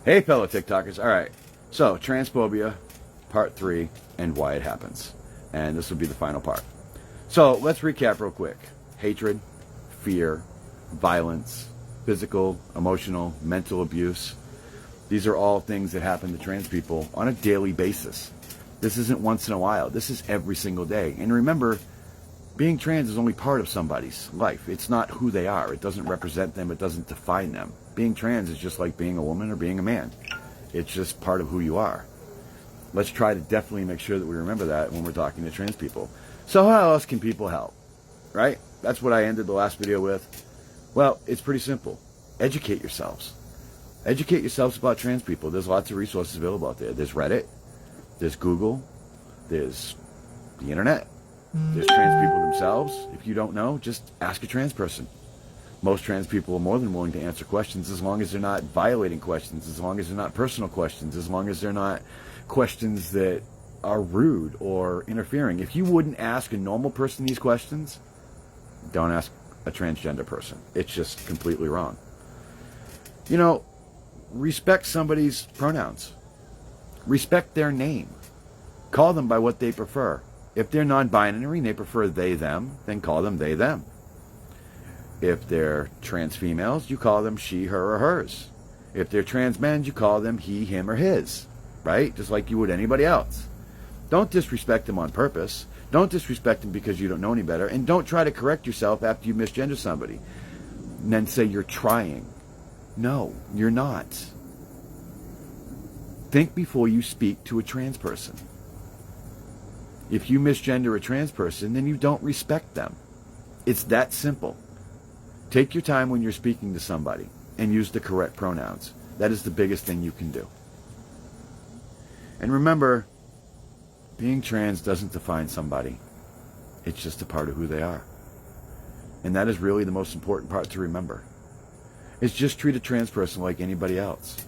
Hey, fellow TikTokers. All right. So, transphobia, part 3, and why it happens. And this will be the final part. So, let's recap real quick. Hatred, fear, violence, physical, emotional, mental abuse. These are all things that happen to trans people on a daily basis. This isn't once in a while. This is every single day. And remember, being trans is only part of somebody's life. It's not who they are. It doesn't represent them. It doesn't define them. Being trans is just like being a woman or being a man. It's just part of who you are. Let's try to definitely make sure that we remember that when we're talking to trans people. So how else can people help? Right? That's what I ended the last video with. Well, it's pretty simple. Educate yourselves. Educate yourselves about trans people. There's lots of resources available out there. There's Reddit. There's Google. There's the internet. There's trans people themselves. If you don't know, just ask a trans person. Most trans people are more than willing to answer questions as long as they're not violating questions, as long as they're not personal questions, as long as they're not questions that are rude or interfering. If you wouldn't ask a normal person these questions, don't ask a transgender person. It's just completely wrong. You know, respect somebody's pronouns. Respect their name. Call them by what they prefer. If they're non-binary and they prefer they, them, then call them they, them. If they're trans females, you call them she, her, or hers. If they're trans men, you call them he, him, or his. Right? Just like you would anybody else. Don't disrespect them on purpose. Don't disrespect them because you don't know any better. And don't try to correct yourself after you misgender somebody. And then say you're trying. No, you're not. Think before you speak to a trans person. If you misgender a trans person, then you don't respect them. It's that simple. Take your time when you're speaking to somebody and use the correct pronouns. That is the biggest thing you can do. And remember, being trans doesn't define somebody. It's just a part of who they are. And that is really the most important part to remember. It's just treat a trans person like anybody else.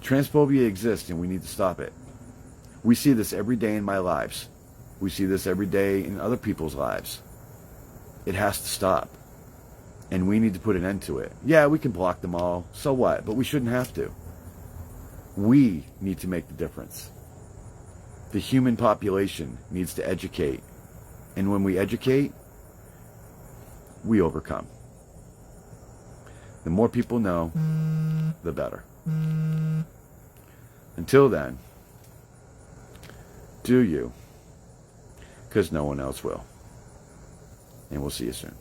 Transphobia exists and we need to stop it. We see this every day in my lives. We see this every day in other people's lives. It has to stop. And we need to put an end to it. Yeah, we can block them all. So what? But we shouldn't have to. We need to make the difference. The human population needs to educate. And when we educate, we overcome. The more people know, the better. Until then, do you, because no one else will. And we'll see you soon.